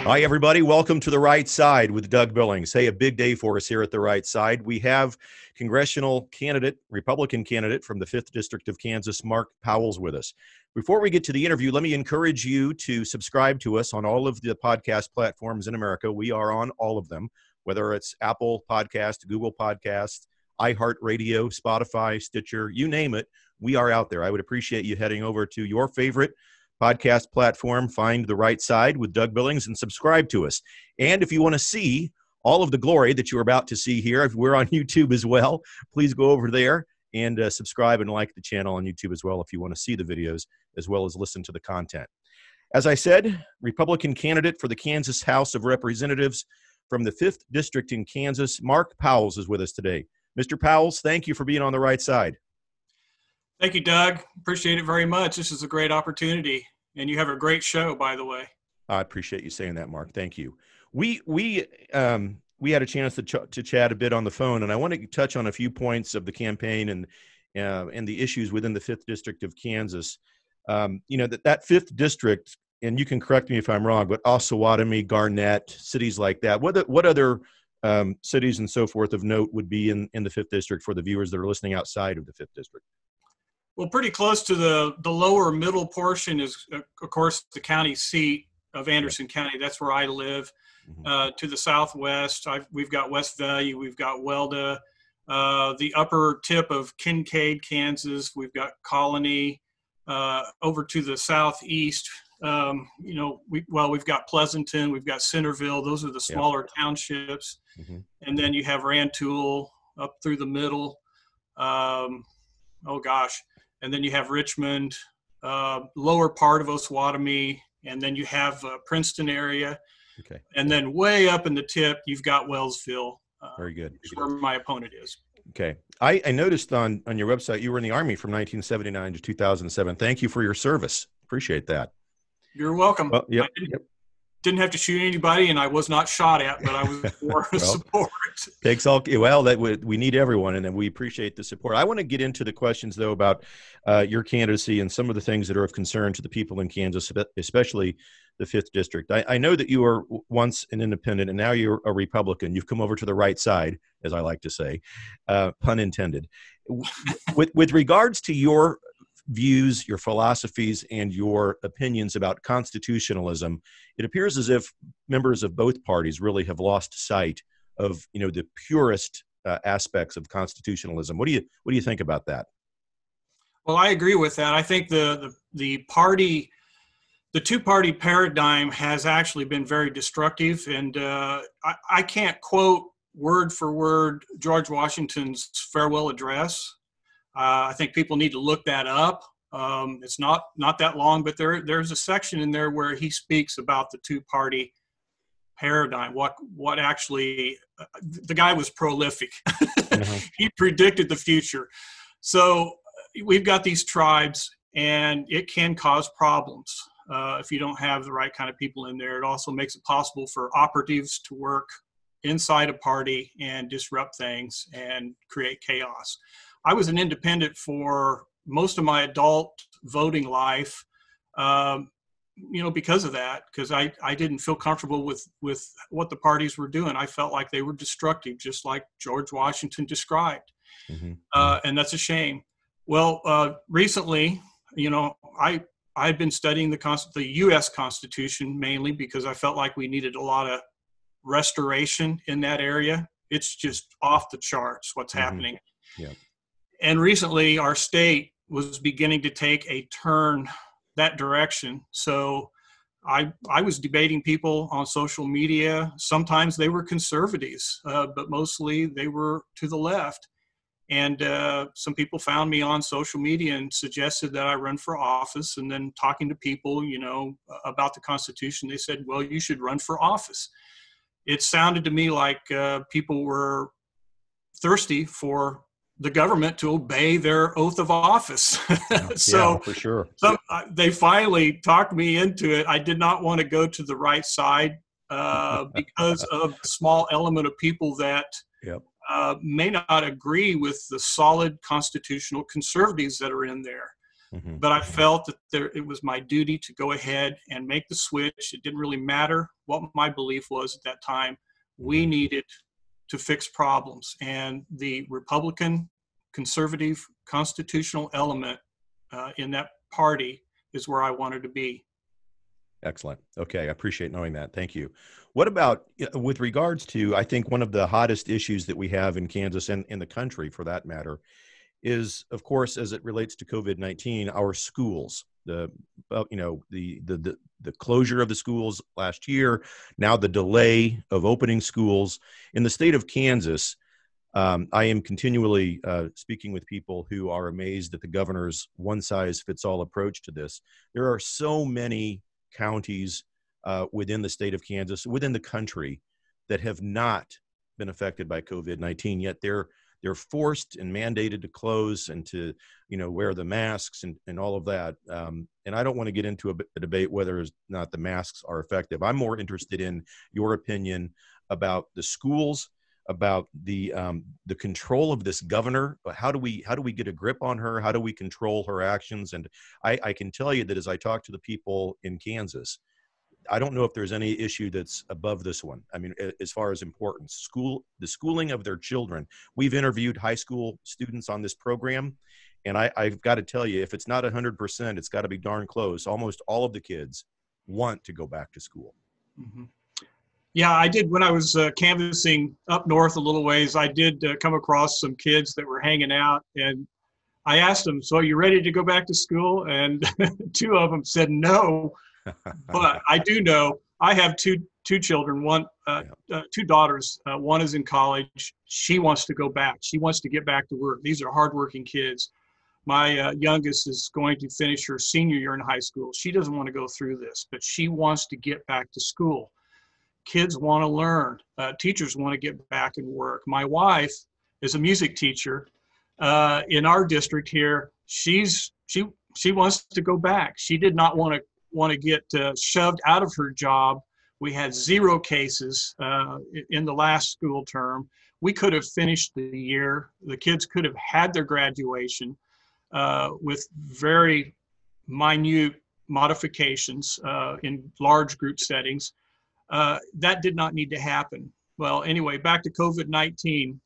Hi, everybody. Welcome to The Right Side with Doug Billings. Hey, a big day for us here at The Right Side. We have congressional candidate, Republican candidate from the 5th District of Kansas, Mark Powls, with us. Before we get to the interview, let me encourage you to subscribe to us on all of the podcast platforms in America. We are on all of them, whether it's Apple Podcast, Google Podcast, iHeartRadio, Spotify, Stitcher, you name it, we are out there. I would appreciate you heading over to your favorite podcast platform, find The Right Side with Doug Billings, and subscribe to us. And if you want to see all of the glory that you're about to see here, if we're on YouTube as well, please go over there and subscribe and like the channel on YouTube as well if you want to see the videos as well as listen to the content. As I said, Republican candidate for the Kansas House of Representatives from the 5th District in Kansas, Mark Powls, is with us today. Mr. Powls, thank you for being on The Right Side. Thank you, Doug. Appreciate it very much. This is a great opportunity, and you have a great show, by the way. I appreciate you saying that, Mark. Thank you. We had a chance to chat a bit on the phone, and I want to touch on a few points of the campaign and the issues within the 5th District of Kansas. You know, that 5th District, and you can correct me if I'm wrong, but Osawatomie, Garnett, cities like that. What other cities and so forth of note would be in the 5th District for the viewers that are listening outside of the 5th District? Well, pretty close to the lower middle portion is, of course, the county seat of Anderson County. That's where I live. To the southwest, we've got West Valley, we've got Welda. The upper tip of Kincaid, Kansas, we've got Colony. Over to the southeast, we've got Pleasanton, we've got Centerville. Those are the smaller townships. And then you have Rantoul up through the middle. And then you have Richmond, lower part of Osawatomie, and then you have Princeton area. Okay. And then way up in the tip, you've got Wellsville. Very good. Where my opponent is. Okay. I noticed on your website you were in the Army from 1979 to 2007. Thank you for your service. Appreciate that. You're welcome. Well, Didn't have to shoot anybody, and I was not shot at, but I was for support. Takes all that we need everyone, and then we appreciate the support. I want to get into the questions though about your candidacy and some of the things that are of concern to the people in Kansas, especially the 5th District. I know that you were once an independent, and now you're a Republican. You've come over to the right side, as I like to say, pun intended. With regards to your views, your philosophies, and your opinions about constitutionalism, it appears as if members of both parties really have lost sight of, the purest aspects of constitutionalism. What do you think about that? Well, I agree with that. I think the two-party paradigm has actually been very destructive, and I can't quote word for word George Washington's farewell address. I think people need to look that up. It's not that long, but there's a section in there where he speaks about the two-party paradigm. What actually, the guy was prolific. He predicted the future. So we've got these tribes, and it can cause problems if you don't have the right kind of people in there. It also makes it possible for operatives to work inside a party and disrupt things and create chaos. I was an independent for most of my adult voting life, because of that, because I didn't feel comfortable with what the parties were doing. I felt like they were destructive, just like George Washington described. And that's a shame. Well, recently, I've been studying the U.S. Constitution mainly because I felt like we needed a lot of restoration in that area. It's just off the charts what's happening. Yeah. And recently, our state was beginning to take a turn that direction. So I was debating people on social media. Sometimes they were conservatives, but mostly they were to the left. And some people found me on social media and suggested that I run for office. And then talking to people, about the Constitution, they said, well, you should run for office. It sounded to me like people were thirsty for the government to obey their oath of office. So for sure. They finally talked me into it. I did not want to go to the right side because of the small element of people that may not agree with the solid constitutional conservatives that are in there. but I felt that it was my duty to go ahead and make the switch. It didn't really matter what my belief was at that time. We needed to fix problems, and the Republican, conservative, constitutional element in that party is where I wanted to be. Excellent. Okay, I appreciate knowing that. Thank you. What about with regards to, I think one of the hottest issues that we have in Kansas and in the country for that matter is, of course, as it relates to COVID-19, our schools. The closure of the schools last year, now the delay of opening schools in the state of Kansas. I am continually speaking with people who are amazed at the governor's one-size-fits-all approach to this. There are so many counties within the state of Kansas, within the country, that have not been affected by COVID-19, yet they're forced and mandated to close and to, wear the masks and all of that. And I don't want to get into a debate whether or not the masks are effective. I'm more interested in your opinion about the schools, about the control of this governor. How do we get a grip on her? How do we control her actions? And I can tell you that as I talk to the people in Kansas, I don't know if there's any issue that's above this one. I mean, as far as importance, the schooling of their children. We've interviewed high school students on this program, and I've got to tell you, if it's not 100%, it's got to be darn close. Almost all of the kids want to go back to school. Mm-hmm. Yeah, I did. When I was canvassing up north a little ways, I did come across some kids that were hanging out, and I asked them, "So are you ready to go back to school?" And two of them said no. But I do know I have two children, two daughters. One is in college. She wants to go back. She wants to get back to work. These are hardworking kids. My youngest is going to finish her senior year in high school. She doesn't want to go through this, but she wants to get back to school. Kids want to learn. Teachers want to get back and work. My wife is a music teacher in our district here. She wants to go back. She did not want to get shoved out of her job. We had 0 cases in the last school term. We could have finished the year. The kids could have had their graduation with very minute modifications in large group settings. That did not need to happen. Well, anyway, back to COVID-19.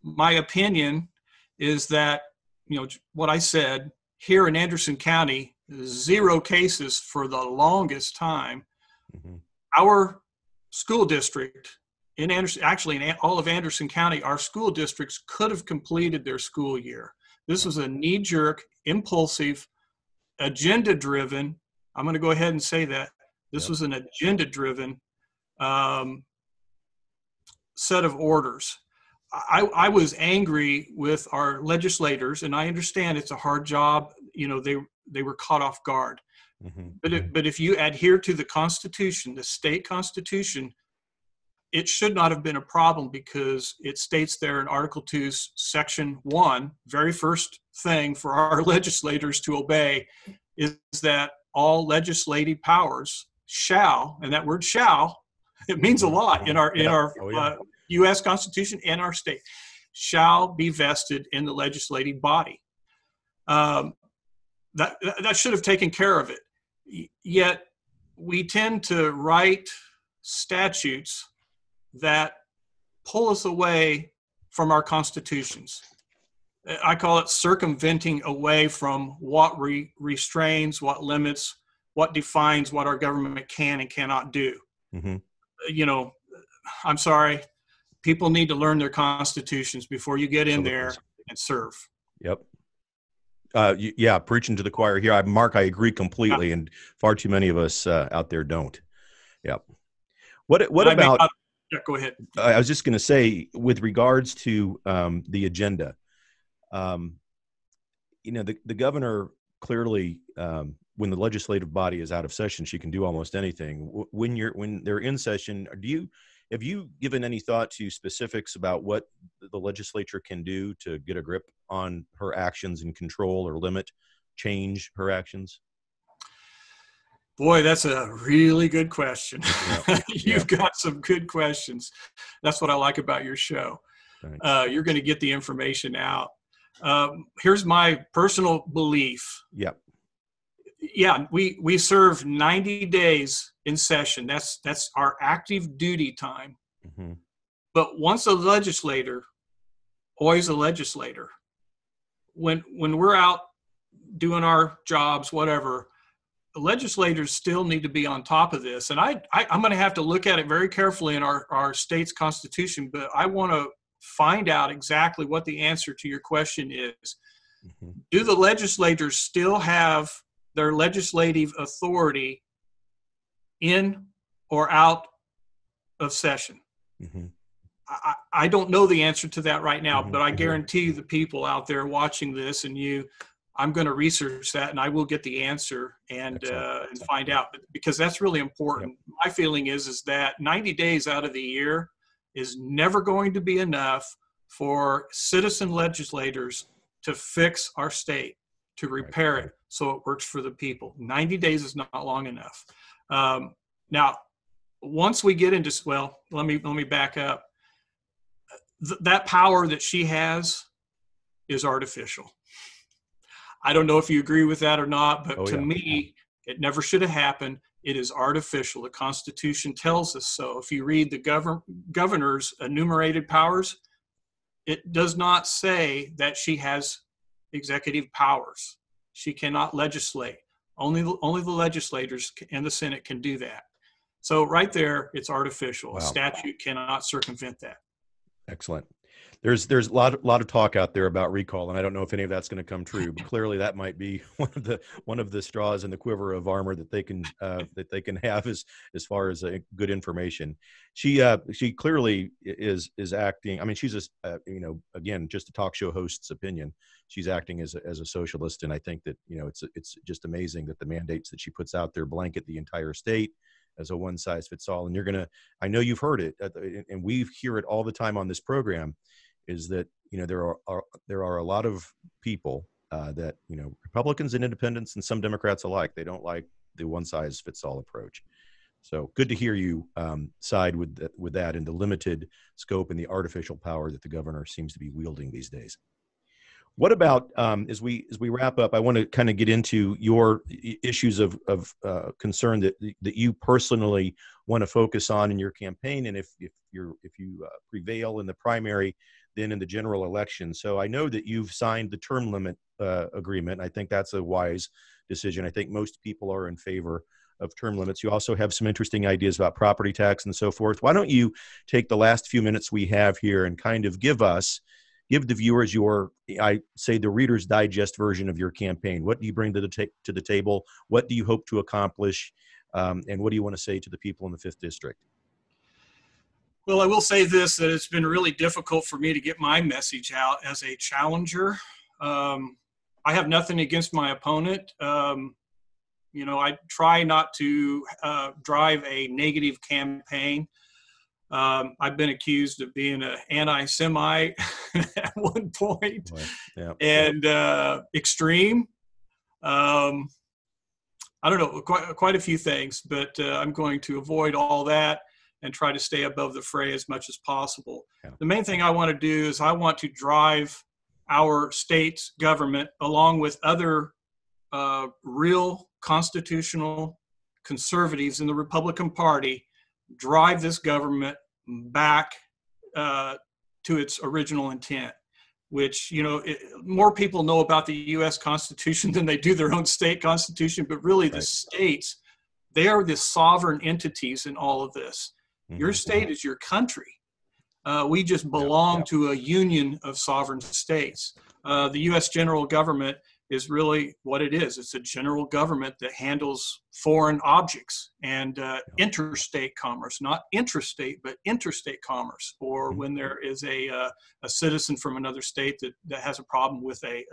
My opinion is that, what I said, here in Anderson County, 0 cases for the longest time. Mm-hmm. Our school district in Anderson, actually in all of Anderson County, our school districts could have completed their school year. This was a knee-jerk, impulsive, agenda-driven, I'm going to go ahead and say that, this was an agenda-driven set of orders. I was angry with our legislators, and I understand it's a hard job. They were caught off guard. Mm-hmm. But if you adhere to the Constitution, the state Constitution, it should not have been a problem, because it states there in Article 2, Section 1, very first thing for our legislators to obey is that all legislative powers shall, and that word shall, it means a lot in our U.S. Constitution and our state, shall be vested in the legislative body. That should have taken care of it. Yet we tend to write statutes that pull us away from our constitutions. I call it circumventing away from what restrains, what limits, what defines what our government can and cannot do. Mm-hmm. I'm sorry, people need to learn their constitutions before you get in there and serve. Yep. Yeah, preaching to the choir here. Mark, I agree completely, and far too many of us out there don't. Yep. What about? Go ahead. I was just going to say, with regards to the agenda, the governor clearly, when the legislative body is out of session, she can do almost anything. When they're in session, have you given any thought to specifics about what the legislature can do to get a grip on her actions and control or limit, change her actions? Boy, that's a really good question. Yeah. You've got some good questions. That's what I like about your show. You're going to get the information out. Here's my personal belief. Yep. Yeah, we serve 90 days in session. That's our active duty time. Mm-hmm. But once a legislator, always a legislator. When we're out doing our jobs, whatever, the legislators still need to be on top of this. And I'm going to have to look at it very carefully in our state's constitution, but I want to find out exactly what the answer to your question is. Mm-hmm. Do the legislators still have their legislative authority in or out of session? Mm-hmm. I don't know the answer to that right now, mm-hmm. but I guarantee the people out there watching this and you, I'm going to research that and I will get the answer and find out, because that's really important. Yep. My feeling is that 90 days out of the year is never going to be enough for citizen legislators to fix our state, to repair it so it works for the people. 90 days is not long enough. Now, once we get into, well, let me back up. That power that she has is artificial. I don't know if you agree with that or not, but to me, it never should have happened. It is artificial. The Constitution tells us so. If you read the governor's enumerated powers, it does not say that she has executive powers. She cannot legislate. Only the legislators and the Senate can do that. So right there, it's artificial. Wow. A statute cannot circumvent that. Excellent. There's a lot of talk out there about recall, and I don't know if any of that's going to come true. But clearly, that might be one of the straws in the quiver of armor that they can have as far as good information. She clearly is acting. I mean, she's again, just a talk show host's opinion. She's acting as a socialist, and I think that it's just amazing that the mandates that she puts out there blanket the entire state as a one size fits all. And I know you've heard it, and we hear it all the time on this program, is that there are a lot of people that Republicans and independents and some Democrats alike, they don't like the one size fits all approach. So good to hear you side with that and the limited scope and the artificial power that the governor seems to be wielding these days. What about as we wrap up? I want to kind of get into your issues of concern that you personally want to focus on in your campaign, and if you prevail in the primary, then in the general election. So I know that you've signed the term limit agreement. I think that's a wise decision. I think most people are in favor of term limits. You also have some interesting ideas about property tax and so forth. Why don't you take the last few minutes we have here and kind of give the viewers the Reader's Digest version of your campaign. What do you bring to the table? What do you hope to accomplish? And what do you want to say to the people in the 5th District? Well, I will say this, that it's been really difficult for me to get my message out as a challenger. I have nothing against my opponent. I try not to drive a negative campaign. I've been accused of being an anti-Semite at one point, and extreme. I don't know, quite a few things, but I'm going to avoid all that and try to stay above the fray as much as possible. Yeah. The main thing I want to do is I want to drive our state's government, along with other real constitutional conservatives in the Republican Party, drive this government back to its original intent, which, more people know about the U.S. Constitution than they do their own state constitution, but really the states, they are the sovereign entities in all of this. Mm-hmm. Your state is your country. We just belong to a union of sovereign states. The U.S. general government is really what it is. It's a general government that handles foreign objects and interstate commerce, not intrastate, but interstate commerce, or when there is a citizen from another state that has a problem with a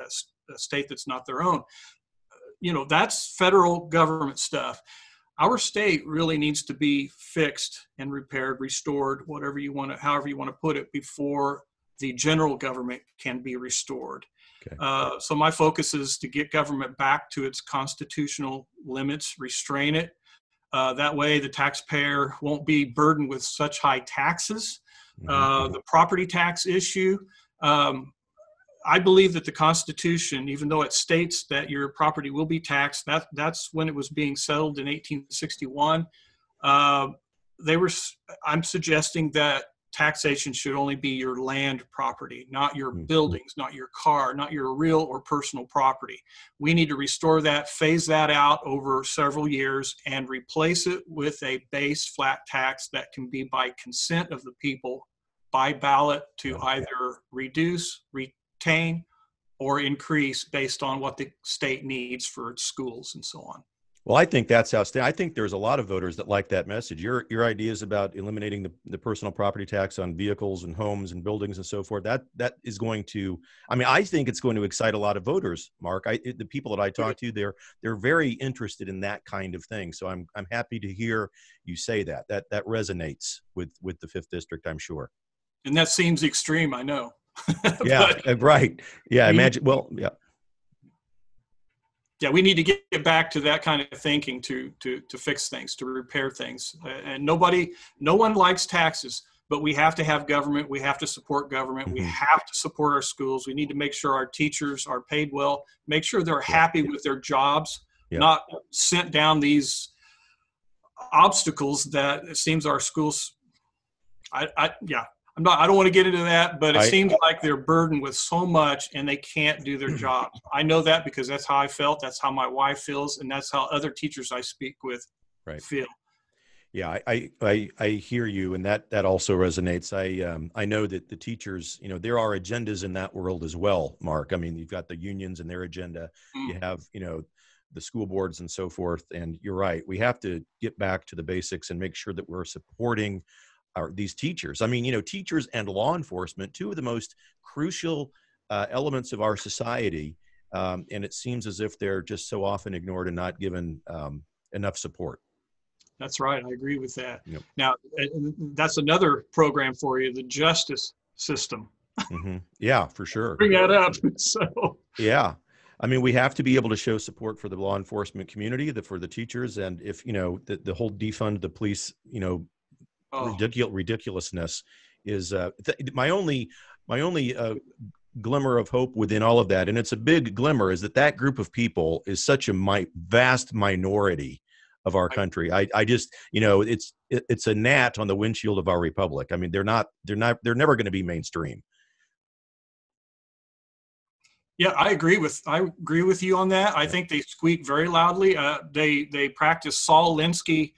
state that's not their own. That's federal government stuff. Our state really needs to be fixed and repaired, restored, however you want to put it, before the general government can be restored. Okay. So my focus is to get government back to its constitutional limits, restrain it. That way the taxpayer won't be burdened with such high taxes. The property tax issue, I believe that the Constitution, even though it states that your property will be taxed, that's when it was being settled in 1861. I'm suggesting that taxation should only be your land property, not your buildings, not your car, not your real or personal property. We need to restore that, phase that out over several years, and replace it with a base flat tax that can be by consent of the people, by ballot, to either reduce, retain, or increase based on what the state needs for its schools and so on. Well, I think that's outstanding. I think there's a lot of voters that like that message. Your ideas about eliminating the personal property tax on vehicles and homes and buildings and so forth, that is going to, I mean, I think it's going to excite a lot of voters, Mark. The people that I talk to, they're very interested in that kind of thing. So I'm happy to hear you say that. That resonates with the 5th District, I'm sure. And that seems extreme, I know. Yeah, right. Yeah, imagine, well, yeah. Yeah, we need to get back to that kind of thinking to fix things, to repair things. And no one likes taxes, but we have to have government. We have to support government. We have to support our schools. We need to make sure our teachers are paid well, make sure they're happy with their jobs, not sent down these obstacles that it seems our schools, I don't want to get into that, but it seems like they're burdened with so much and they can't do their jobs. I know that because that's how I felt. That's how my wife feels. And that's how other teachers I speak with feel. Yeah, I hear you. And that also resonates. I know that the teachers, there are agendas in that world as well, Mark. I mean, you've got the unions and their agenda. You have, the school boards and so forth. And you're right. We have to get back to the basics and make sure that we're supporting these teachers. I mean, teachers and law enforcement, two of the most crucial elements of our society. And it seems as if they're just so often ignored and not given enough support. That's right. I agree with that. Yep. Now, that's another program for you, the justice system. Yeah, for sure. Bring that up. So. Yeah. I mean, we have to be able to show support for the law enforcement community, for the teachers. And if, the whole defund the police, ridiculousness is my only glimmer of hope within all of that, and it's a big glimmer, is that group of people is such a vast minority of our country. I just, it's a gnat on the windshield of our republic. I mean, they're never going to be mainstream. Yeah, I agree with you on that. I think they squeak very loudly. They practice Saul Alinsky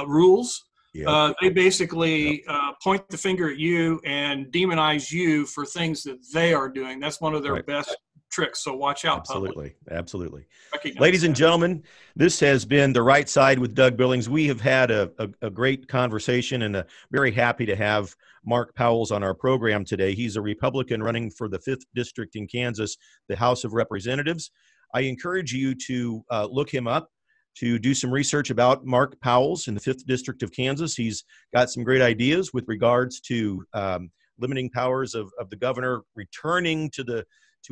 rules. They basically point the finger at you and demonize you for things that they are doing. That's one of their best tricks. So watch out. Absolutely. Absolutely. Ladies and gentlemen, this has been The Right Side with Doug Billings. We have had a great conversation, and very happy to have Mark Powls on our program today. He's a Republican running for the 5th District in Kansas, the House of Representatives. I encourage you to look him up, to do some research about Mark Powls in the 5th District of Kansas. He's got some great ideas with regards to limiting powers of the governor, returning to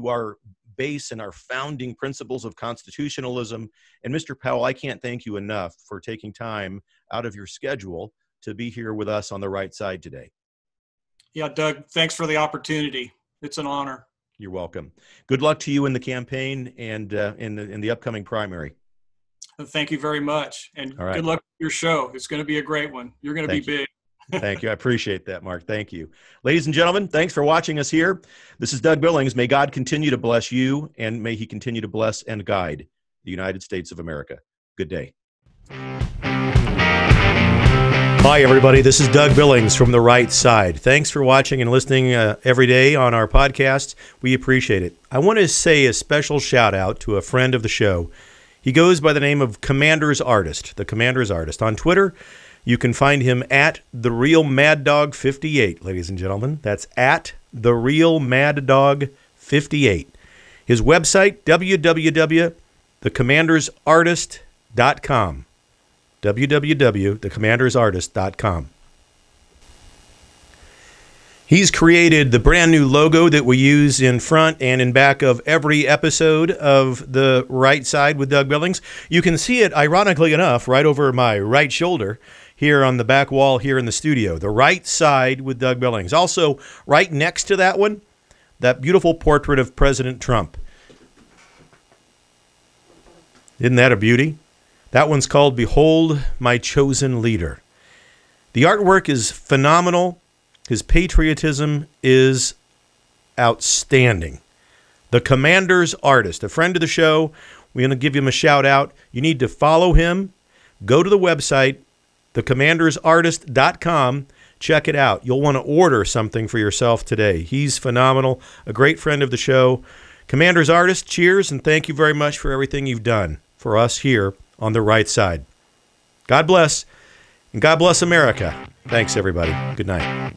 our base and our founding principles of constitutionalism. And Mr. Powell, I can't thank you enough for taking time out of your schedule to be here with us on The Right Side today. Yeah, Doug, thanks for the opportunity. It's an honor. You're welcome. Good luck to you in the campaign and in the upcoming primary. Thank you very much. And good luck with your show. It's going to be a great one. You're going to be big. Thank you. I appreciate that, Mark. Thank you. Ladies and gentlemen, thanks for watching us here. This is Doug Billings. May God continue to bless you, and may he continue to bless and guide the United States of America. Good day. Hi, everybody. This is Doug Billings from The Right Side. Thanks for watching and listening every day on our podcast. We appreciate it. I want to say a special shout out to a friend of the show. He goes by the name of Commander's Artist, the Commander's Artist. On Twitter, you can find him at TheRealMadDog58, ladies and gentlemen. That's at TheRealMadDog58. His website, www.thecommandersartist.com. www.thecommandersartist.com. He's created the brand new logo that we use in front and in back of every episode of The Right Side with Doug Billings. You can see it, ironically enough, right over my right shoulder here on the back wall here in the studio. The Right Side with Doug Billings. Also, right next to that one, that beautiful portrait of President Trump. Isn't that a beauty? That one's called Behold My Chosen Leader. The artwork is phenomenal. His patriotism is outstanding. The Commander's Artist, a friend of the show. We're going to give him a shout out. You need to follow him. Go to the website, thecommandersartist.com. Check it out. You'll want to order something for yourself today. He's phenomenal, a great friend of the show. Commander's Artist, cheers, and thank you very much for everything you've done for us here on the right side. God bless, and God bless America. Thanks, everybody. Good night.